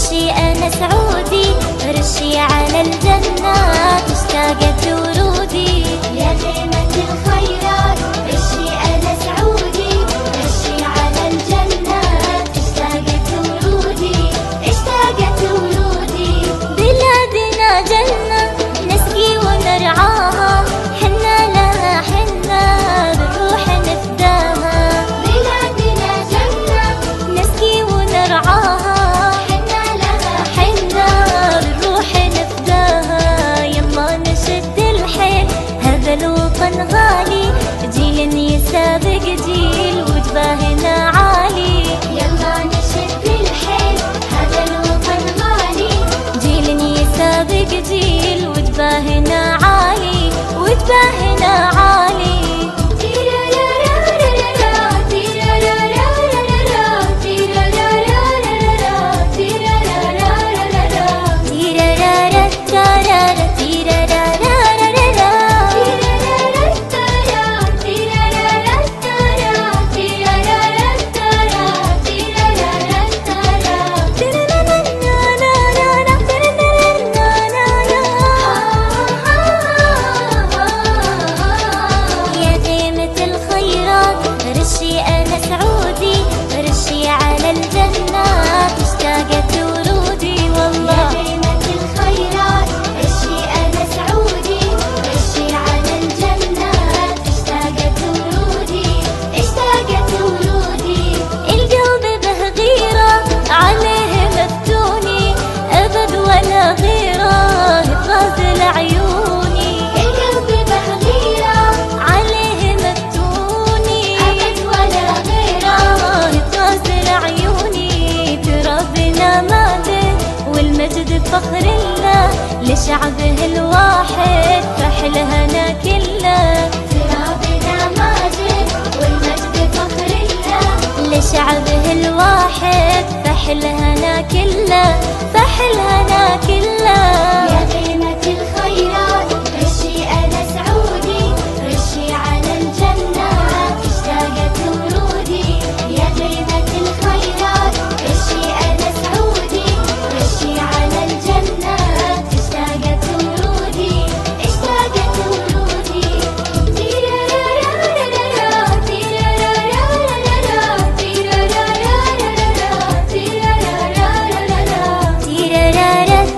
رشي أنا سعودي، رشي على الجنات اشتاقت ورودي. يا خيمة الخيرات رشي أنا سعودي، رشي على الجنات اشتاقت ورودي، اشتاقت ورودي. بلادنا جنة نسقي ونرعاها، حنا لها حنا بالروح نفداها. بلادنا جنة نسقي ونرعاها، حنا لها حنا بالروح نفداها. يلا نشد الحيل هذا الوطن غالي، جيل يسابق جيل وجباهنا عالي. يلا نشد الحيل هذا الوطن غالي، جيل يسابق جيل وجباهنا عالي، وجباهنا عالي. رشي أنا سعودي، رشي على الجنات اشتاقت ورودي. والله يا خيمة الخيرات رشي أنا سعودي، رشي على الجنات اشتاقت ورودي، اشتاقت ورودي. القلب به غيرة عليه مفتوني، أبد ولا غيره تغازل عيوني. القلب به غيرة عليه مفتوني، أبد ولا غيره تغازل عيوني. ترابنا ماده والمجد فخر الله، لشعبه الواحد فحل هنا كله. ترابنا ماجد والمجد فخر الله، لشعبه الواحد فحل هنا كله، فحل هنا كله. يا خيمة الخيرات رشي أنا سعودي، رشي على الجنات اشتاقت ورودي. يا خيمة الخيرات رشي أنا سعودي، رشي على الجنات اشتاقت ورودي، اشتاقت ورودي. تيرارارارارا تيرارارارارا تيرارارارارا تيرارارارارا تيرارارارارا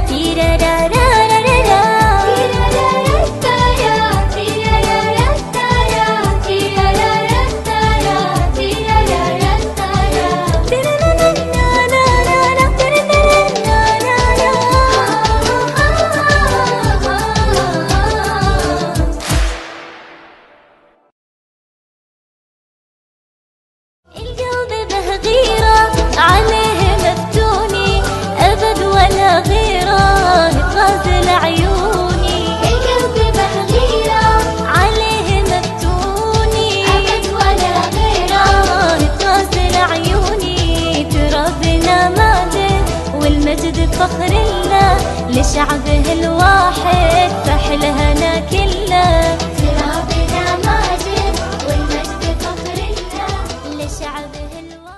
تيرارارارارا القلب به غيرة عليه مفتوني، أبد ولا غيره تغازل عيوني. القلب به غيرة عليه مفتوني، أبد ولا غيره تغازل عيوني. ترابنا ماده والمجد فخر الله، لشعبه الواحد